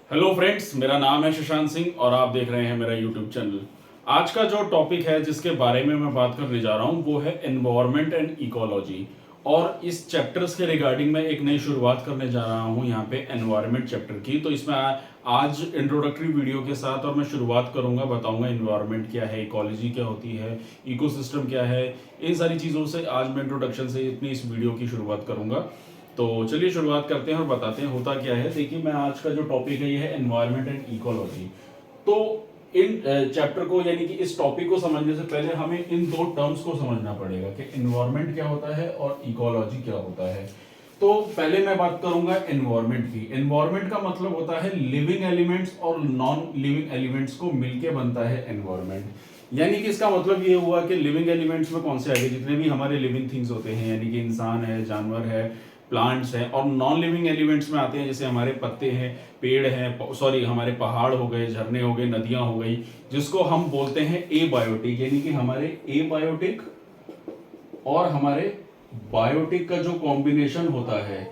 Hello friends, मेरा नाम है शशांक सिंह और आप देख रहे हैं मेरा यूट्यूब चैनल। आज का जो टॉपिक है जिसके बारे में मैं बात करने जा रहा हूं वो है एनवायरनमेंट एंड इकोलॉजी। और इस चैप्टर्स के रिगार्डिंग मैं एक नई शुरुआत करने जा रहा हूं यहाँ पे एनवायरनमेंट चैप्टर की। तो इसमें आज इंट्रोडक्टरी वीडियो के साथ और मैं शुरुआत करूंगा, बताऊंगा एनवायरनमेंट क्या है, इकोलॉजी क्या होती है, इकोसिस्टम क्या है। इन सारी चीज़ों से आज मैं इंट्रोडक्शन से अपनी इस वीडियो की शुरुआत करूंगा। तो चलिए शुरुआत करते हैं और बताते हैं होता क्या है। देखिए, मैं आज का जो टॉपिक है ये है एनवायरनमेंट एंड इकोलॉजी। तो इन चैप्टर को यानी कि इस टॉपिक को समझने से पहले हमें इन दो टर्म्स को समझना पड़ेगा कि एनवायरनमेंट क्या होता है और इकोलॉजी क्या होता है। तो पहले मैं बात करूंगा एनवायरनमेंट की। एनवायरनमेंट का मतलब होता है लिविंग एलिमेंट्स और नॉन लिविंग एलिमेंट्स को मिलके बनता है एनवायरनमेंट। यानी कि इसका मतलब ये हुआ कि लिविंग एलिमेंट्स में कौन से आगे जितने भी हमारे लिविंग थिंग्स होते हैं, यानी कि इंसान है, जानवर है, प्लांट्स हैं, और नॉन लिविंग एलिमेंट्स में आते हैं जैसे हमारे पत्ते हैं, पेड़ हैं, सॉरी हमारे पहाड़ हो गए, झरने हो गए, नदियां हो गई, जिसको हम बोलते हैं एबायोटिक। यानी कि हमारे एबायोटिक और हमारे बायोटिक का जो कॉम्बिनेशन होता है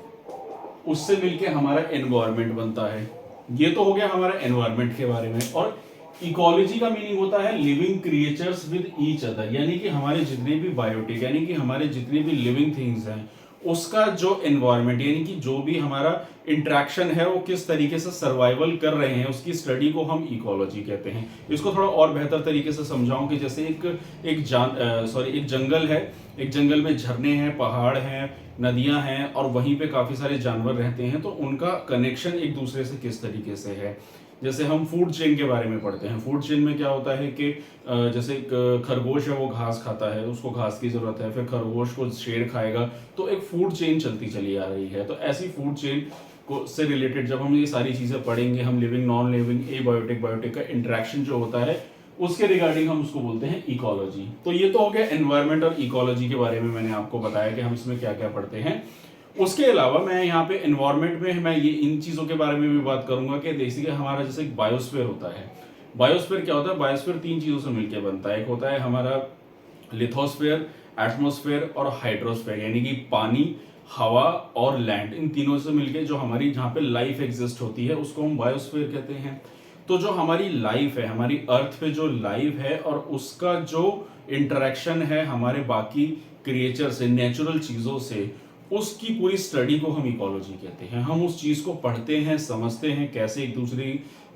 उससे मिलके हमारा एनवायरनमेंट बनता है। ये तो हो गया हमारा एनवायरनमेंट के बारे में। और इकोलॉजी का मीनिंग होता है living creatures with each other. यानी कि हमारे जितने भी बायोटिक यानी कि हमारे जितने भी लिविंग थिंग्स हैं उसका जो एनवायरनमेंट यानी कि जो भी हमारा इंटरेक्शन है वो किस तरीके से सर्वाइवल कर रहे हैं उसकी स्टडी को हम इकोलॉजी कहते हैं। इसको थोड़ा और बेहतर तरीके से समझाऊं कि जैसे एक जंगल है, एक जंगल में झरने हैं, पहाड़ हैं, नदियां हैं और वहीं पे काफी सारे जानवर रहते हैं। तो उनका कनेक्शन एक दूसरे से किस तरीके से है। जैसे हम फूड चेन के बारे में पढ़ते हैं। फूड चेन में क्या होता है कि जैसे एक खरगोश है, वो घास खाता है, उसको घास की जरूरत है, फिर खरगोश को शेर खाएगा, तो एक फूड चेन चलती चली आ रही है। तो ऐसी फूड चेन को से रिलेटेड जब हम ये सारी चीजें पढ़ेंगे, हम living non living abiotic biotic का इंटरेक्शन जो होता है उसके रिगार्डिंग हम उसको बोलते हैं इकोलॉजी। तो ये तो हो गया एनवायरनमेंट और इकोलॉजी के बारे में, मैंने आपको बताया कि हम इसमें क्या क्या पढ़ते हैं। उसके अलावा मैं यहाँ पे एनवायरनमेंट में मैं ये इन चीज़ों के बारे में भी बात करूंगा कि जैसे हमारा जैसे एक बायोस्फीयर होता है। बायोस्फीयर क्या होता है? बायोस्फीयर तीन चीज़ों से मिलकर बनता है। एक होता है हमारा लिथोस्फीयर, एटमॉस्फेयर और हाइड्रोस्फीयर, यानी कि पानी, हवा और लैंड, इन तीनों से मिलके जो हमारी जहाँ पे लाइफ एग्जिस्ट होती है उसको हम बायोस्फीयर कहते हैं। तो जो हमारी लाइफ है, हमारी अर्थ पे जो लाइफ है और उसका जो इंटरेक्शन है हमारे बाकी क्रिएचर से, नेचुरल चीज़ों से, उसकी पूरी स्टडी को हम इकोलॉजी कहते हैं। हम उस चीज़ को पढ़ते हैं, समझते हैं कैसे एक दूसरे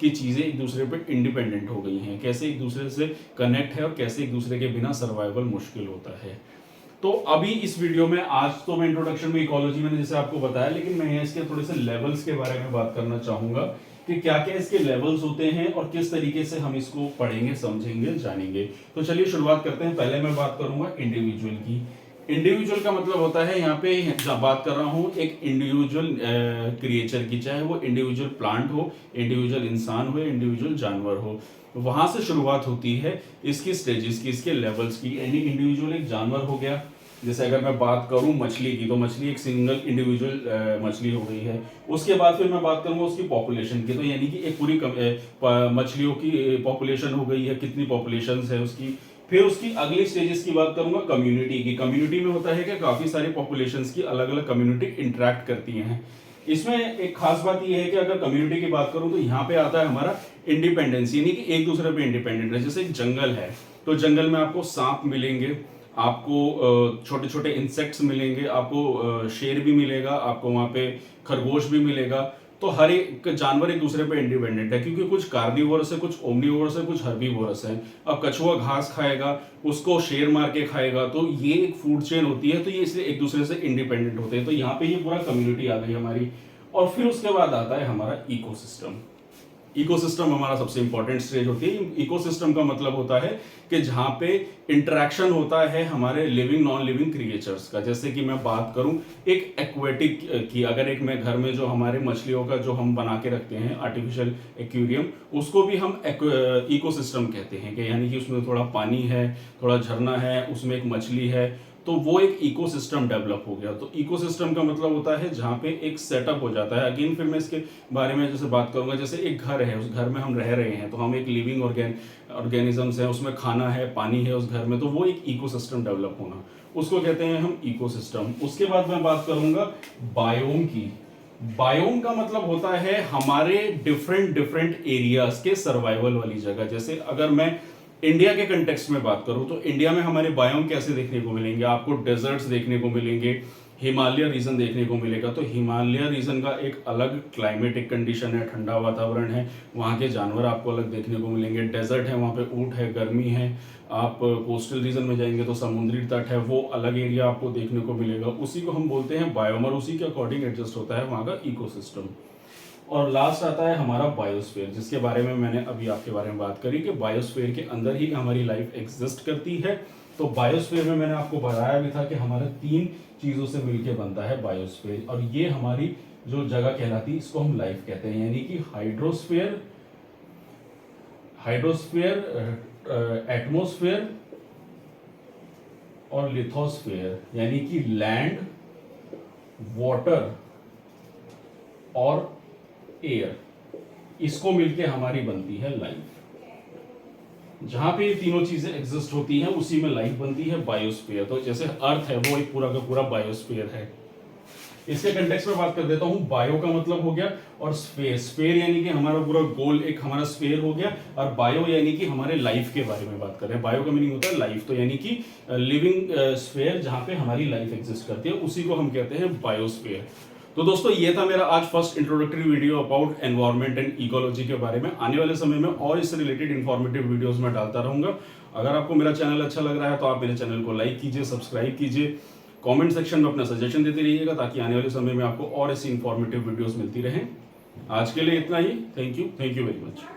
की चीज़ें एक दूसरे पे इंडिपेंडेंट हो गई हैं, कैसे एक दूसरे से कनेक्ट है और कैसे एक दूसरे के बिना सर्वाइवल मुश्किल होता है। तो अभी इस वीडियो में आज तो मैं इंट्रोडक्शन में इकोलॉजी मैंने जैसे आपको बताया, लेकिन मैं इसके थोड़े से लेवल्स के बारे में बात करना चाहूंगा कि क्या क्या इसके लेवल्स होते हैं और किस तरीके से हम इसको पढ़ेंगे, समझेंगे, जानेंगे। तो चलिए शुरुआत करते हैं। पहले मैं बात करूंगा इंडिविजुअल की। इंडिविजुअल का मतलब होता है, यहाँ पे बात कर रहा हूँ एक इंडिविजुअल क्रिएचर की, चाहे वो इंडिविजुअल प्लांट हो, इंडिविजुअल इंसान हो, इंडिविजुअल जानवर हो। वहां से शुरुआत होती है इसकी स्टेजेस की, इसके लेवल्स की। यानी इंडिविजुअल एक जानवर हो गया। जैसे अगर मैं बात करूं मछली की, तो मछली एक सिंगल इंडिविजुअल मछली हो गई है। उसके बाद फिर मैं बात करूंगा उसकी पॉपुलेशन की, तो यानी कि एक पूरी मछलियों की पॉपुलेशन हो गई है, कितनी पॉपुलेशन है उसकी। फिर उसकी अगली स्टेजेस की बात करूंगा कम्युनिटी की। कम्युनिटी में होता है कि काफी सारी पॉपुलेशंस की अलग अलग कम्युनिटी इंटरेक्ट करती हैं। इसमें एक खास बात यह है कि अगर कम्युनिटी की बात करूं तो यहाँ पे आता है हमारा इंडिपेंडेंस, यानी कि एक दूसरे पे इंडिपेंडेंट है। जैसे एक जंगल है तो जंगल में आपको सांप मिलेंगे, आपको छोटे छोटे इंसेक्ट्स मिलेंगे, आपको शेर भी मिलेगा, आपको वहां पे खरगोश भी मिलेगा। तो हर एक जानवर एक दूसरे पे इंडिपेंडेंट है, क्योंकि कुछ कार्निवोरस है, कुछ ओमनिवोरस है, कुछ हर्बीवोरस है। अब कछुआ घास खाएगा, उसको शेर मार के खाएगा, तो ये एक फूड चेन होती है। तो ये इसलिए एक दूसरे से इंडिपेंडेंट होते हैं। तो यहाँ पे ये पूरा कम्युनिटी आ गई हमारी। और फिर उसके बाद आता है हमारा इकोसिस्टम। इकोसिस्टम हमारा सबसे इंपॉर्टेंट स्टेज होती है। इकोसिस्टम का मतलब होता है कि जहां पे इंटरेक्शन होता है हमारे लिविंग नॉन लिविंग क्रिएचर्स का। जैसे कि मैं बात करूं एक एक्वेटिक की, अगर एक मैं घर में जो हमारे मछलियों का जो हम बना के रखते हैं आर्टिफिशियल एक्वेरियम, उसको भी हम इकोसिस्टम कहते हैं। कि यानी कि उसमें थोड़ा पानी है, थोड़ा झरना है, उसमें एक मछली है, तो वो एक इकोसिस्टम डेवलप हो गया। तो इकोसिस्टम का मतलब होता है जहाँ पे एक सेटअप हो जाता है। अगेन फिर मैं इसके बारे में जैसे बात करूंगा, जैसे एक घर है, उस घर में हम रह रहे हैं, तो हम एक लिविंग ऑर्गेनिजम्स है, उसमें खाना है, पानी है उस घर में, तो वो एक इकोसिस्टम डेवलप होना, उसको कहते हैं हम इकोसिस्टम। उसके बाद मैं बात करूंगा बायोम की। बायोम का मतलब होता है हमारे डिफरेंट डिफरेंट एरियाज के सर्वाइवल वाली जगह। जैसे अगर मैं इंडिया के कंटेक्स्ट में बात करूं तो इंडिया में हमारे बायोम कैसे देखने को मिलेंगे, आपको डेजर्ट्स देखने को मिलेंगे, हिमालय रीजन देखने को मिलेगा। तो हिमालय रीजन का एक अलग क्लाइमेटिक कंडीशन है, ठंडा वातावरण है, वहाँ के जानवर आपको अलग देखने को मिलेंगे। डेजर्ट है, वहाँ पे ऊंट है, गर्मी है। आप कोस्टल रीजन में जाएंगे तो समुद्री तट है, वो अलग एरिया आपको देखने को मिलेगा। उसी को हम बोलते हैं बायोम और उसी के अकॉर्डिंग एडजस्ट होता है वहाँ का इकोसिस्टम। और लास्ट आता है हमारा बायोस्फीयर, जिसके बारे में मैंने अभी आपके बारे में बात करी कि बायोस्फीयर के अंदर ही हमारी लाइफ एग्जिस्ट करती है। तो बायोस्फीयर में मैंने आपको बताया भी था कि हमारा 3 चीज़ों से मिलके बनता है बायोस्फीयर, और ये हमारी जो जगह कहलाती है इसको हम लाइफ कहते हैं। यानी कि हाइड्रोस्फीयर, एटमोस्फीयर और लिथोस्फीयर, यानी कि लैंड, वाटर और एयर, इसको मिलके हमारी बनती है लाइफ। जहां पे ये तीनों चीजें एग्जिस्ट होती हैं उसी में लाइफ बनती है, बायोस्फीयर। तो जैसे अर्थ है वो एक पूरा का पूरा बायोस्फीयर है। इसके कंटेक्स्ट में बात कर देता हूं। बायो का मतलब हो गया, और स्फेयर, स्फेयर यानी कि हमारा पूरा गोल एक हमारा स्फेयर हो गया, और बायो यानी कि हमारे लाइफ के बारे में बात कर रहे हैं। बायो का मीनिंग होता है लाइफ, तो यानी कि लिविंग स्फेयर जहां पे हमारी लाइफ एग्जिस्ट करती है उसी को हम कहते हैं बायोस्फीयर। तो दोस्तों ये था मेरा आज first introductory video about environment and ecology के बारे में। आने वाले समय में और इससे रिलेटेड इंफॉर्मेटिव वीडियोस में डालता रहूंगा। अगर आपको मेरा चैनल अच्छा लग रहा है तो आप मेरे चैनल को लाइक कीजिए, सब्सक्राइब कीजिए, कमेंट सेक्शन में अपना सजेशन देते रहिएगा, ताकि आने वाले समय में आपको और ऐसी इंफॉर्मेटिव वीडियोस मिलती रहें। आज के लिए इतना ही। Thank you very much.